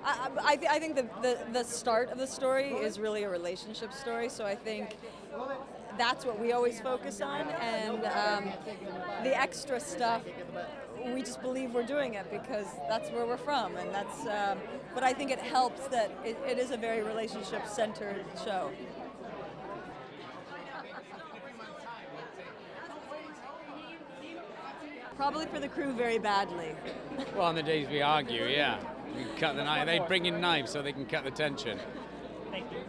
I think the start of the story is really a relationship story, so I think that's what we always focus on, and the extra stuff, we just believe we're doing it because that's where we're from, and that's. But I think it helps that it is a very relationship-centered show. Probably for the crew very badly. Well, on the days we argue, yeah. We cut the knife. They bring in knives so they can cut the tension. Thank you.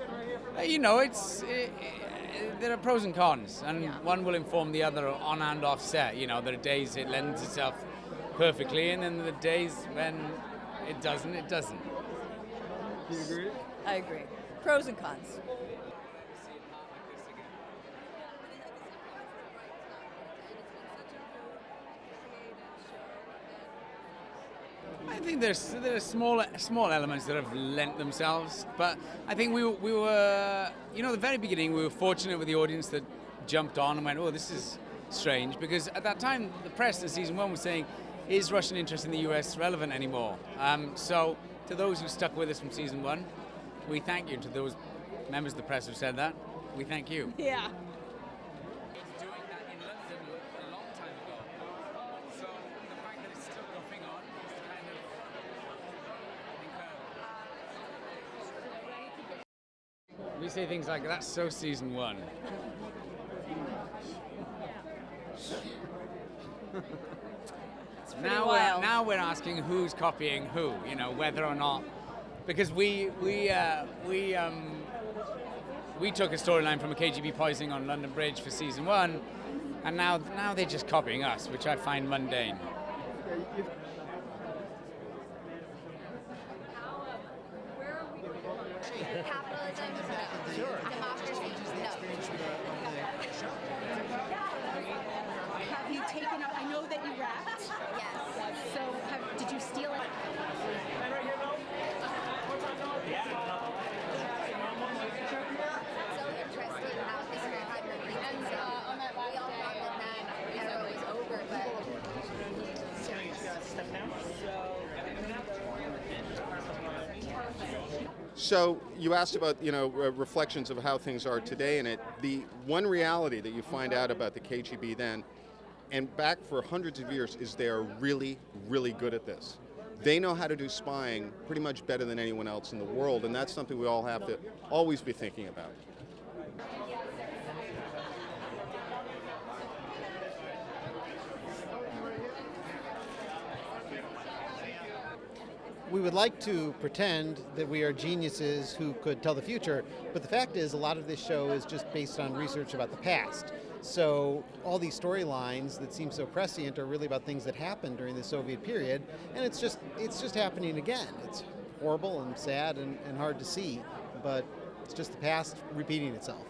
There are pros and cons, and one will inform the other on and off set. There are days it lends itself perfectly, and then the days when it doesn't, it doesn't. Do you agree? I agree. Pros and cons. I think there are small elements that have lent themselves, but I think we were, at the very beginning, we were fortunate with the audience that jumped on and went, oh, this is strange, because at that time, the press in season 1 was saying, is Russian interest in the US relevant anymore? So to those who stuck with us from season 1, we thank you. To those members of the press who said that, we thank you. Yeah. Doing that in London a long time ago. So the fact that it's still going on is kind of incredible. We say things like, that's so season 1. It's pretty wild. Now we're asking who's copying who, whether or not, because we took a storyline from a KGB poisoning on London Bridge for season 1, and now they're just copying us, which I find mundane. Capitalism? No. Sure. Democracy? No. Have you taken up, I know that you rapped, Yes. so did you steal it? So interesting how this whole time we're leaving. So on that last we all thought that era was over, but So you asked about, reflections of how things are today, and the one reality that you find out about the KGB then, and back for hundreds of years, is they are really, really good at this. They know how to do spying pretty much better than anyone else in the world, and that's something we all have to always be thinking about. We would like to pretend that we are geniuses who could tell the future, but the fact is a lot of this show is just based on research about the past. So all these storylines that seem so prescient are really about things that happened during the Soviet period, and it's just happening again. It's horrible and sad and hard to see, but it's just the past repeating itself.